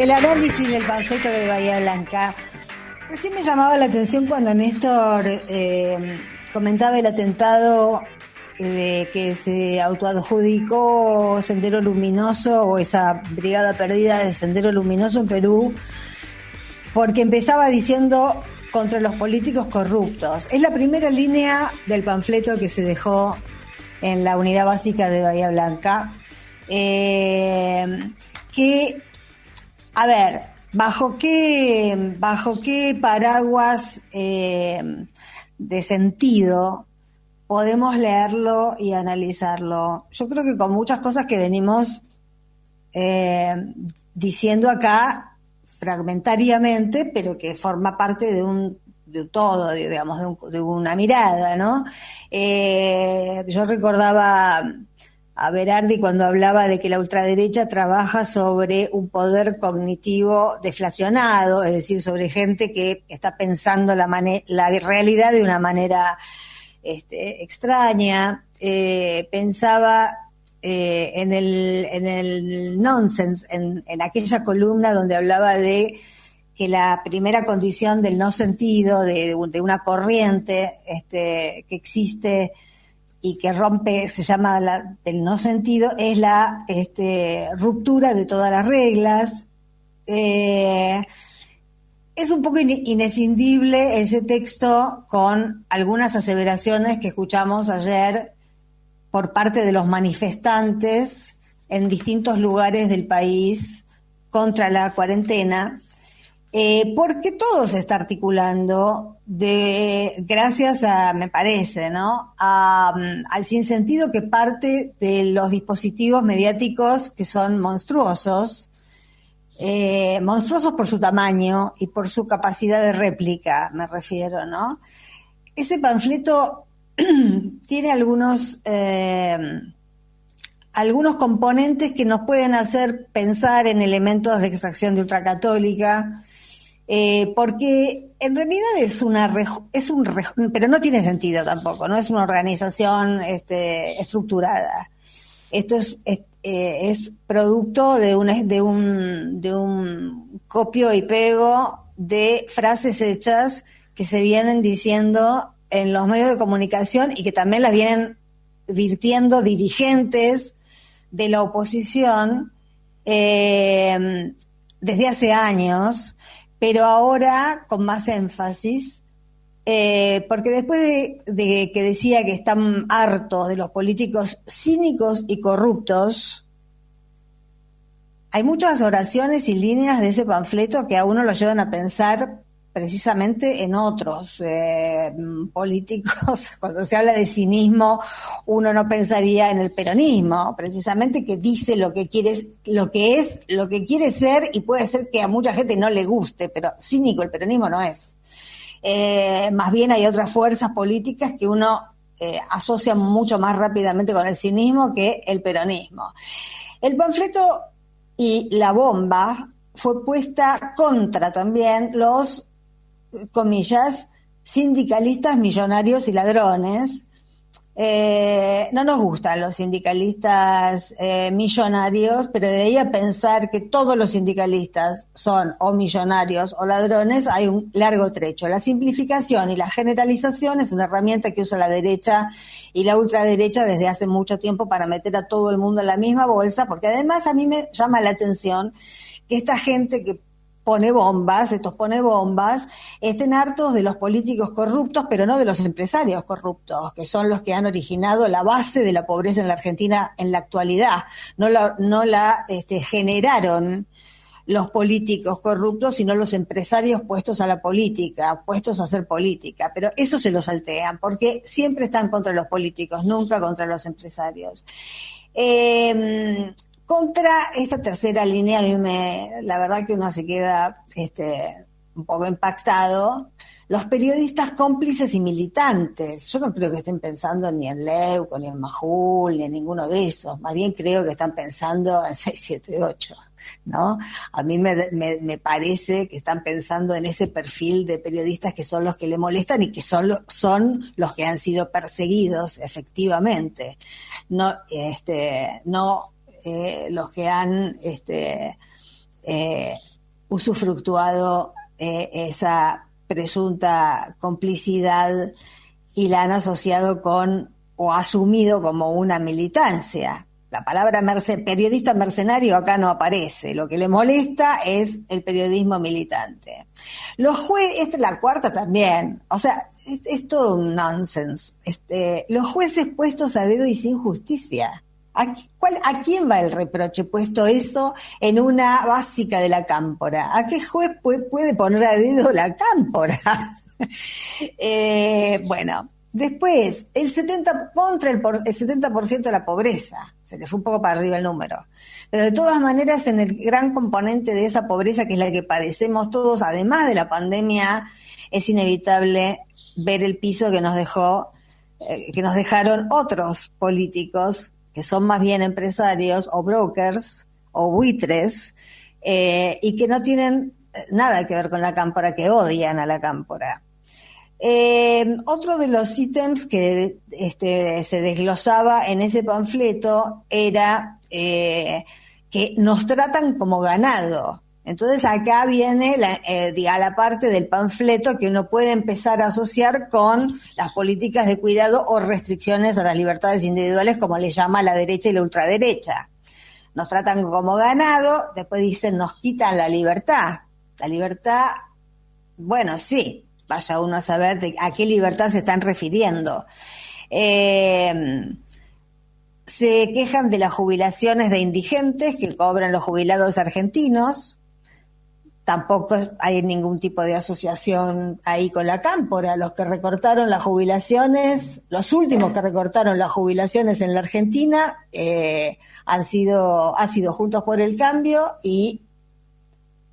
El análisis del panfleto de Bahía Blanca. Recién me llamaba la atención cuando Néstor comentaba el atentado que se autoadjudicó Sendero Luminoso, o esa brigada perdida de Sendero Luminoso en Perú, porque empezaba diciendo contra los políticos corruptos. Es la primera línea del panfleto que se dejó en la unidad básica de Bahía Blanca, que, a ver, ¿bajo qué paraguas de sentido podemos leerlo y analizarlo? Yo creo que con muchas cosas que venimos diciendo acá fragmentariamente, pero que forma parte de un todo, digamos, de una mirada, ¿no? Yo recordaba a Berardi cuando hablaba de que la ultraderecha trabaja sobre un poder cognitivo deflacionado, es decir, sobre gente que está pensando la realidad de una manera extraña. Pensaba en el nonsense, en aquella columna donde hablaba de que la primera condición del no sentido, de una corriente que existe y que rompe, se llama del no sentido, es la ruptura de todas las reglas. Es un poco inescindible ese texto con algunas aseveraciones que escuchamos ayer por parte de los manifestantes en distintos lugares del país contra la cuarentena, porque todo se está articulando gracias a, me parece, ¿no?, al sinsentido que parte de los dispositivos mediáticos que son monstruosos por su tamaño y por su capacidad de réplica, me refiero, ¿no? Ese panfleto tiene algunos componentes que nos pueden hacer pensar en elementos de extracción de ultracatólica, porque en realidad pero no tiene sentido tampoco, no es una organización estructurada. Esto es producto de un copio y pego de frases hechas que se vienen diciendo en los medios de comunicación y que también las vienen virtiendo dirigentes de la oposición desde hace años, pero ahora con más énfasis, porque después de que decía que están hartos de los políticos cínicos y corruptos, hay muchas oraciones y líneas de ese panfleto que a uno lo llevan a pensar precisamente en otros políticos. Cuando se habla de cinismo, uno no pensaría en el peronismo, precisamente, que dice lo que quiere ser, y puede ser que a mucha gente no le guste, pero cínico el peronismo no es. Más bien hay otras fuerzas políticas que uno asocia mucho más rápidamente con el cinismo que el peronismo. El panfleto y la bomba fue puesta contra también los, comillas, sindicalistas millonarios y ladrones. No nos gustan los sindicalistas millonarios, pero de ahí a pensar que todos los sindicalistas son o millonarios o ladrones hay un largo trecho. La simplificación y la generalización es una herramienta que usa la derecha y la ultraderecha desde hace mucho tiempo para meter a todo el mundo en la misma bolsa, porque además a mí me llama la atención que esta gente que estos pone bombas, estén hartos de los políticos corruptos, pero no de los empresarios corruptos, que son los que han originado la base de la pobreza en la Argentina en la actualidad. No la generaron los políticos corruptos, sino los empresarios puestos a la política, puestos a hacer política. Pero eso se lo saltean, porque siempre están contra los políticos, nunca contra los empresarios. Contra esta tercera línea, a mí la verdad que uno se queda un poco impactado. Los periodistas cómplices y militantes, yo no creo que estén pensando ni en Leuco, ni en Majul, ni en ninguno de esos. Más bien creo que están pensando en 678, ¿no? A mí me parece que están pensando en ese perfil de periodistas que son los que le molestan y que son los que han sido perseguidos, efectivamente. No los que han usufructuado esa presunta complicidad y la han asociado con o asumido como una militancia. La palabra periodista mercenario acá no aparece. Lo que le molesta es el periodismo militante. Los jueces, esta es la cuarta también, o sea, es todo un nonsense. Los jueces puestos a dedo y sin justicia. ¿A quién va el reproche puesto eso en una básica de la cámpora? ¿A qué juez puede poner a dedo la cámpora? Bueno, después, el 70% de la pobreza. Se le fue un poco para arriba el número. Pero de todas maneras, en el gran componente de esa pobreza, que es la que padecemos todos, además de la pandemia, es inevitable ver el piso que nos dejaron otros políticos, que son más bien empresarios o brokers o buitres, y que no tienen nada que ver con la cámpora, que odian a la cámpora. Otro de los ítems que se desglosaba en ese panfleto era que nos tratan como ganado. Entonces acá viene la parte del panfleto que uno puede empezar a asociar con las políticas de cuidado o restricciones a las libertades individuales, como le llama la derecha y la ultraderecha. Nos tratan como ganado, después dicen nos quitan la libertad. La libertad, bueno, sí, vaya uno a saber a qué libertad se están refiriendo. Se quejan de las jubilaciones de indigentes que cobran los jubilados argentinos. Tampoco hay ningún tipo de asociación ahí con la cámpora. Los que recortaron las jubilaciones, los últimos que recortaron las jubilaciones en la Argentina, ha sido Juntos por el Cambio y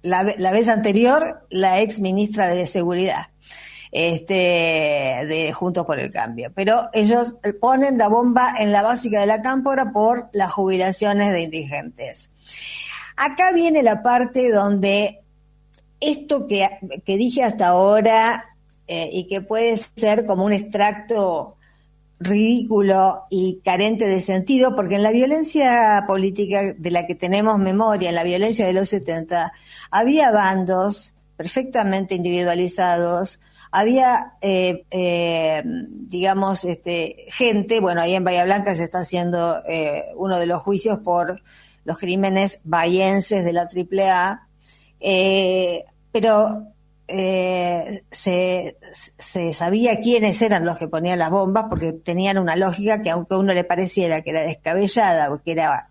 la vez anterior la ex ministra de Seguridad de Juntos por el Cambio. Pero ellos ponen la bomba en la básica de la cámpora por las jubilaciones de indigentes. Acá viene la parte donde esto que dije hasta ahora y que puede ser como un extracto ridículo y carente de sentido, porque en la violencia política de la que tenemos memoria, en la violencia de los 70, había bandos perfectamente individualizados, había, gente, bueno, ahí en Bahía Blanca se está haciendo uno de los juicios por los crímenes bahienses de la AAA, pero se sabía quiénes eran los que ponían las bombas, porque tenían una lógica que, aunque a uno le pareciera que era descabellada o que era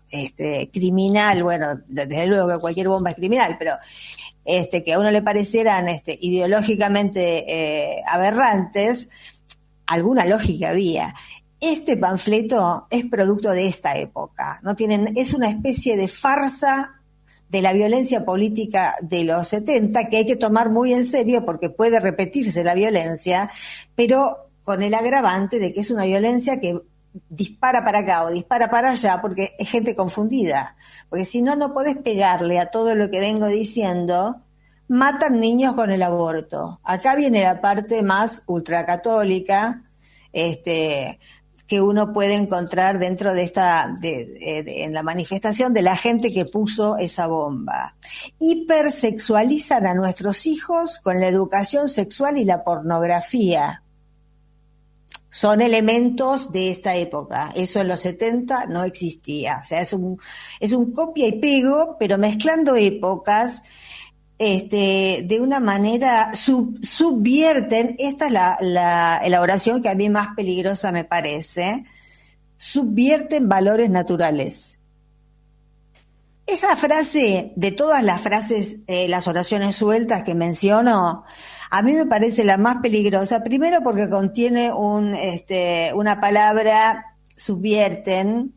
criminal, bueno, desde luego que cualquier bomba es criminal, pero que a uno le parecieran ideológicamente aberrantes, alguna lógica había. Este panfleto es producto de esta época, es una especie de farsa de la violencia política de los 70, que hay que tomar muy en serio porque puede repetirse la violencia, pero con el agravante de que es una violencia que dispara para acá o dispara para allá porque es gente confundida. Porque si no, no podés pegarle a todo lo que vengo diciendo. Matan niños con el aborto. Acá viene la parte más ultracatólica, que uno puede encontrar dentro de en la manifestación de la gente que puso esa bomba. Hipersexualizan a nuestros hijos con la educación sexual y la pornografía. Son elementos de esta época. Eso en los 70 no existía. O sea, es un copia y pego, pero mezclando épocas, de una manera subvierten, esta es la elaboración que a mí más peligrosa me parece, subvierten valores naturales. Esa frase, de todas las frases, las oraciones sueltas que menciono, a mí me parece la más peligrosa, primero porque contiene una palabra, subvierten,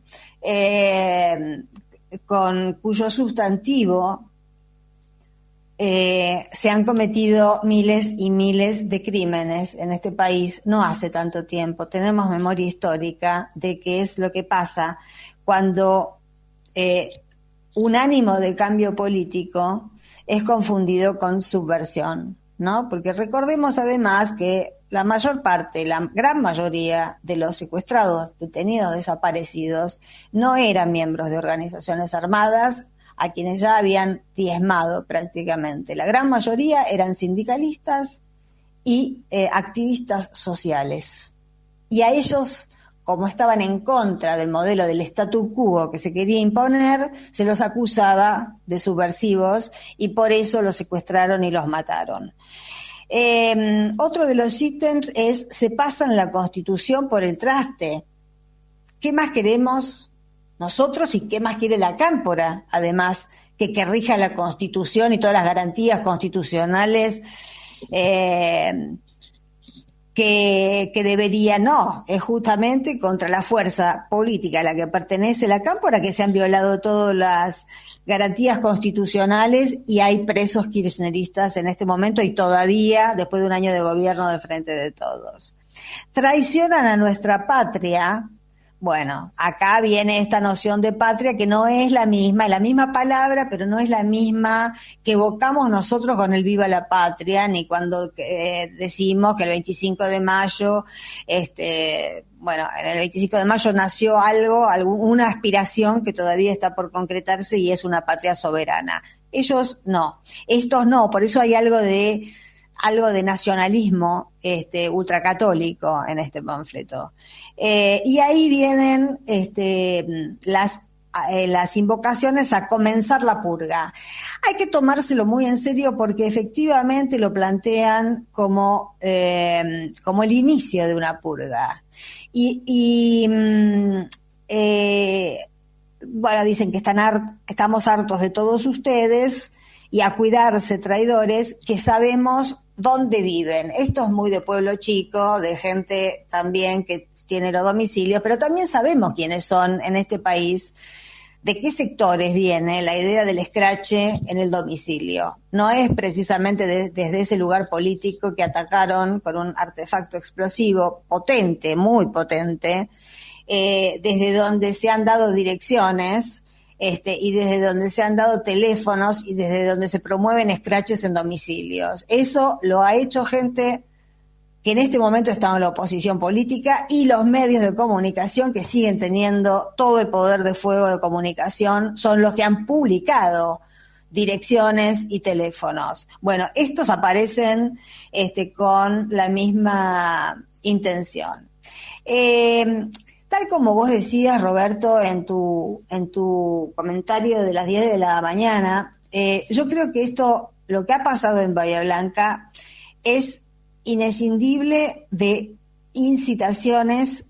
con cuyo sustantivo se han cometido miles y miles de crímenes en este país no hace tanto tiempo. Tenemos memoria histórica de qué es lo que pasa cuando un ánimo de cambio político es confundido con subversión, ¿no? Porque recordemos además que la mayor parte, la gran mayoría de los secuestrados, detenidos, desaparecidos, no eran miembros de organizaciones armadas, a quienes ya habían diezmado prácticamente. La gran mayoría eran sindicalistas y activistas sociales. Y a ellos, como estaban en contra del modelo del statu quo que se quería imponer, se los acusaba de subversivos y por eso los secuestraron y los mataron. Otro de los ítems es: se pasan la Constitución por el traste. ¿Qué más queremos nosotros y qué más quiere la Cámpora? Además, que rija la Constitución y todas las garantías constitucionales que debería, no, es justamente contra la fuerza política a la que pertenece la Cámpora que se han violado todas las garantías constitucionales y hay presos kirchneristas en este momento y todavía después de un año de gobierno del Frente de Todos. Traicionan a nuestra patria. Bueno, acá viene esta noción de patria que no es la misma palabra, pero no es la misma que evocamos nosotros con el Viva la Patria, ni cuando decimos que el 25 de mayo, bueno, en el 25 de mayo nació una aspiración que todavía está por concretarse y es una patria soberana. Ellos no, estos no, por eso hay algo de nacionalismo ultracatólico en este panfleto. Y ahí vienen las invocaciones a comenzar la purga. Hay que tomárselo muy en serio porque efectivamente lo plantean como el inicio de una purga. Bueno, dicen que estamos hartos de todos ustedes y a cuidarse, traidores, que sabemos dónde viven. Esto es muy de pueblo chico, de gente también que tiene los domicilios, pero también sabemos quiénes son en este país, de qué sectores viene la idea del escrache en el domicilio. No es precisamente desde ese lugar político que atacaron con un artefacto explosivo potente, muy potente, desde donde se han dado direcciones, y desde donde se han dado teléfonos y desde donde se promueven escraches en domicilios. Eso lo ha hecho gente que en este momento está en la oposición política y los medios de comunicación que siguen teniendo todo el poder de fuego de comunicación son los que han publicado direcciones y teléfonos. Bueno, estos aparecen con la misma intención. Tal como vos decías, Roberto, en tu comentario de las 10 de la mañana, yo creo que lo que ha pasado en Bahía Blanca, es inescindible de incitaciones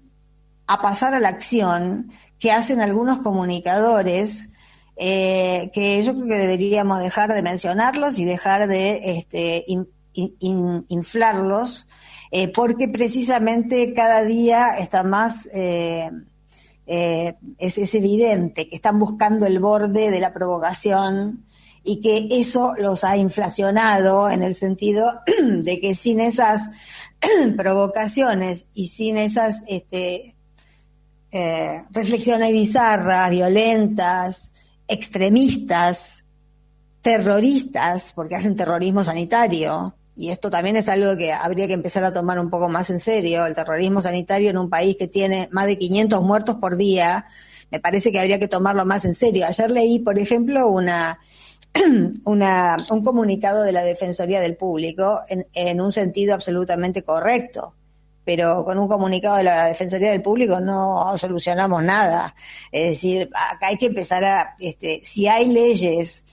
a pasar a la acción que hacen algunos comunicadores, que yo creo que deberíamos dejar de mencionarlos y dejar de inflarlos, porque precisamente cada día está más, es evidente que están buscando el borde de la provocación y que eso los ha inflacionado en el sentido de que sin esas provocaciones y sin esas reflexiones bizarras, violentas, extremistas, terroristas, porque hacen terrorismo sanitario, y esto también es algo que habría que empezar a tomar un poco más en serio, el terrorismo sanitario en un país que tiene más de 500 muertos por día, me parece que habría que tomarlo más en serio. Ayer leí, por ejemplo, un comunicado de la Defensoría del Público en un sentido absolutamente correcto, pero con un comunicado de la Defensoría del Público no solucionamos nada. Es decir, acá hay que empezar a, si hay leyes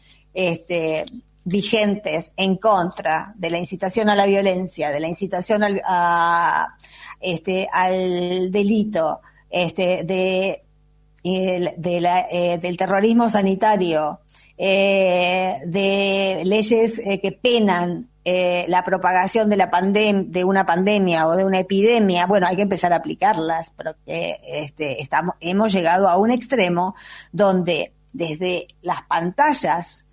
vigentes en contra de la incitación a la violencia, de la incitación al delito, del terrorismo sanitario, de leyes que penan la propagación de una pandemia o de una epidemia, bueno, hay que empezar a aplicarlas, porque hemos llegado a un extremo donde desde las pantallas,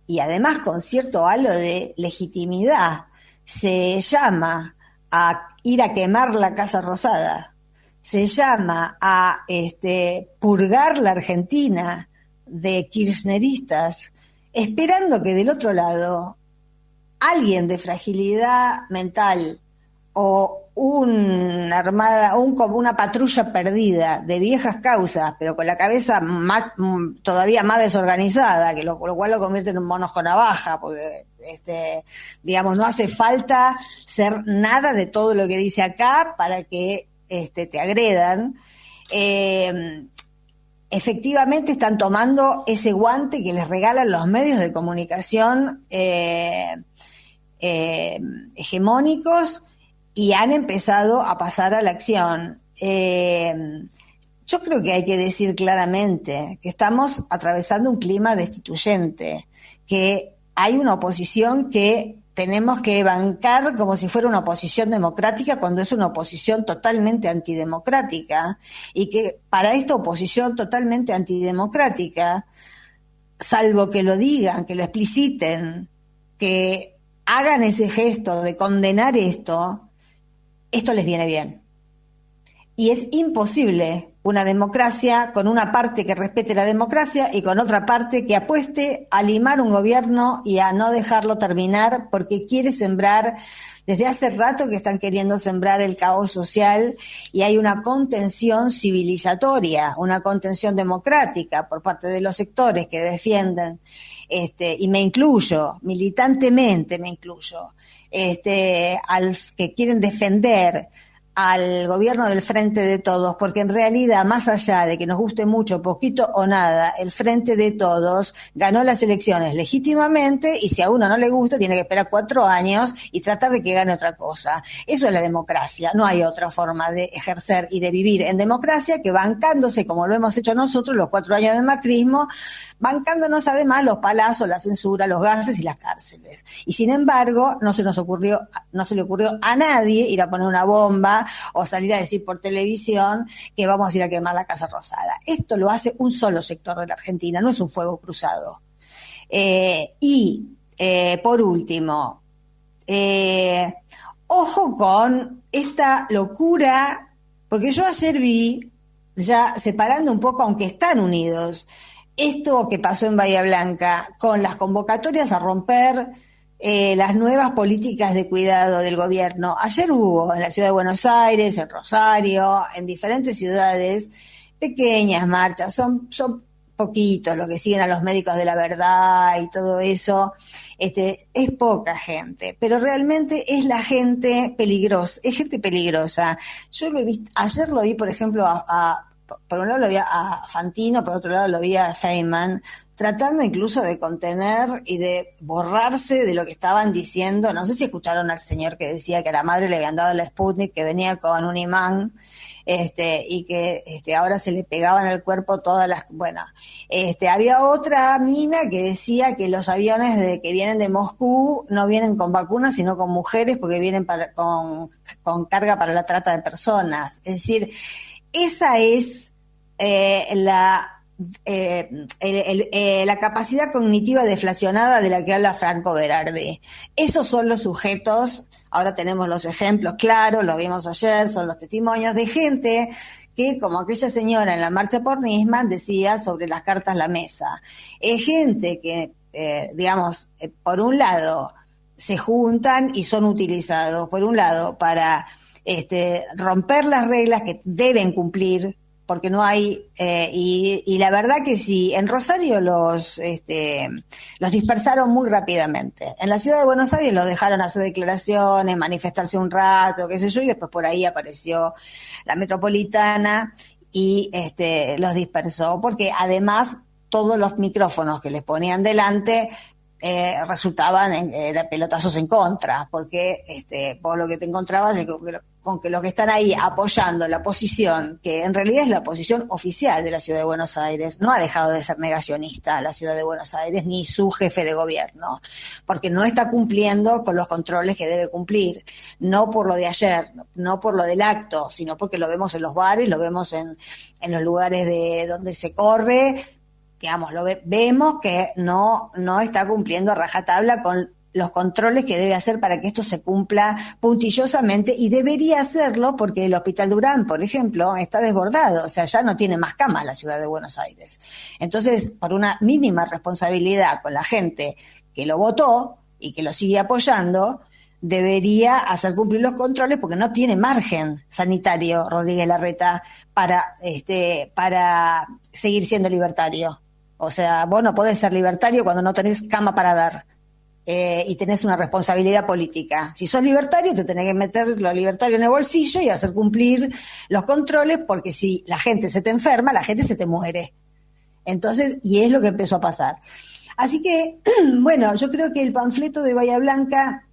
y además con cierto halo de legitimidad, se llama a ir a quemar la Casa Rosada, se llama a purgar la Argentina de kirchneristas, esperando que del otro lado alguien de fragilidad mental o como una patrulla perdida de viejas causas, pero con la cabeza todavía más desorganizada, lo cual lo convierte en un monos con navaja, porque digamos, no hace falta ser nada de todo lo que dice acá para que te agredan. Efectivamente están tomando ese guante que les regalan los medios de comunicación hegemónicos y han empezado a pasar a la acción. Yo creo que hay que decir claramente que estamos atravesando un clima destituyente, que hay una oposición que tenemos que bancar como si fuera una oposición democrática cuando es una oposición totalmente antidemocrática, y que para esta oposición totalmente antidemocrática, salvo que lo digan, que lo expliciten, que hagan ese gesto de condenar esto les viene bien. Y es imposible una democracia con una parte que respete la democracia y con otra parte que apueste a limar un gobierno y a no dejarlo terminar porque quiere sembrar, desde hace rato que están queriendo sembrar el caos social, y hay una contención civilizatoria, una contención democrática por parte de los sectores que defienden, y me incluyo, militantemente me incluyo, al que quieren defender al gobierno del Frente de Todos, porque en realidad, más allá de que nos guste mucho, poquito o nada, el Frente de Todos ganó las elecciones legítimamente, y si a uno no le gusta, tiene que esperar 4 años y tratar de que gane otra cosa. Eso es la democracia. No hay otra forma de ejercer y de vivir en democracia que bancándose, como lo hemos hecho nosotros los 4 años del macrismo, bancándonos además los palazos, la censura, los gases y las cárceles. Y sin embargo, no se le ocurrió a nadie ir a poner una bomba o salir a decir por televisión que vamos a ir a quemar la Casa Rosada. Esto lo hace un solo sector de la Argentina, no es un fuego cruzado. Por último, ojo con esta locura, porque yo ayer vi, ya separando un poco, aunque están unidos, esto que pasó en Bahía Blanca con las convocatorias a romper las nuevas políticas de cuidado del gobierno. Ayer hubo en la ciudad de Buenos Aires, en Rosario, en diferentes ciudades, pequeñas marchas, son poquitos los que siguen a los médicos de la verdad y todo eso, es poca gente, pero realmente es la gente peligrosa, es gente peligrosa. Yo lo he visto, ayer lo vi, por ejemplo, por un lado lo vi a Fantino, por otro lado lo vi a Feynman, tratando incluso de contener y de borrarse de lo que estaban diciendo. No sé si escucharon al señor que decía que a la madre le habían dado la Sputnik, que venía con un imán, y que ahora se le pegaban al cuerpo todas las... Bueno, había otra mina que decía que los aviones que vienen de Moscú no vienen con vacunas, sino con mujeres, porque vienen con carga para la trata de personas. Es decir, esa es la capacidad cognitiva deflacionada de la que habla Franco Berardi. Esos son los sujetos. Ahora tenemos los ejemplos claros, lo vimos ayer, son los testimonios de gente que, como aquella señora en la marcha por Nisman, decía sobre las cartas la mesa. Es gente que, por un lado, se juntan y son utilizados, por un lado, para romper las reglas que deben cumplir, porque no hay, y la verdad que sí, en Rosario los dispersaron muy rápidamente. En la ciudad de Buenos Aires los dejaron hacer declaraciones, manifestarse un rato, qué sé yo, y después por ahí apareció la metropolitana y los dispersó, porque además todos los micrófonos que les ponían delante resultaban pelotazos en contra, porque por lo que te encontrabas con que los que están ahí apoyando la posición, que en realidad es la posición oficial de la Ciudad de Buenos Aires, no ha dejado de ser negacionista la Ciudad de Buenos Aires ni su jefe de gobierno, porque no está cumpliendo con los controles que debe cumplir, no por lo de ayer, no por lo del acto, sino porque lo vemos en los bares, lo vemos en los lugares de donde se corre. Digamos, vemos que no está cumpliendo a rajatabla con los controles que debe hacer para que esto se cumpla puntillosamente, y debería hacerlo porque el Hospital Durán, por ejemplo, está desbordado, o sea, ya no tiene más camas la Ciudad de Buenos Aires. Entonces, por una mínima responsabilidad con la gente que lo votó y que lo sigue apoyando, debería hacer cumplir los controles porque no tiene margen sanitario Rodríguez Larreta para seguir siendo libertario. O sea, vos no podés ser libertario cuando no tenés cama para dar y tenés una responsabilidad política. Si sos libertario, te tenés que meter lo libertario en el bolsillo y hacer cumplir los controles, porque si la gente se te enferma, la gente se te muere. Entonces, y es lo que empezó a pasar. Así que, bueno, yo creo que el panfleto de Bahía Blanca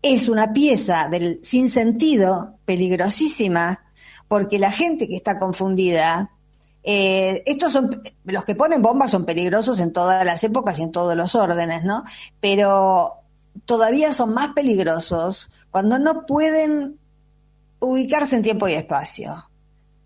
es una pieza del sinsentido peligrosísima, porque la gente que está confundida, los que ponen bombas son peligrosos en todas las épocas y en todos los órdenes, ¿no? Pero todavía son más peligrosos cuando no pueden ubicarse en tiempo y espacio.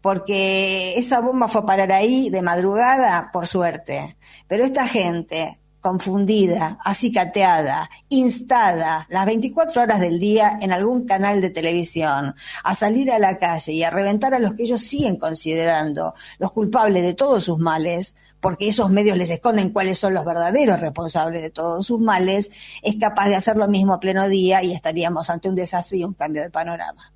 Porque esa bomba fue a parar ahí de madrugada, por suerte. Pero esta gente confundida, acicateada, instada las 24 horas del día en algún canal de televisión a salir a la calle y a reventar a los que ellos siguen considerando los culpables de todos sus males, porque esos medios les esconden cuáles son los verdaderos responsables de todos sus males, es capaz de hacer lo mismo a pleno día y estaríamos ante un desastre y un cambio de panorama.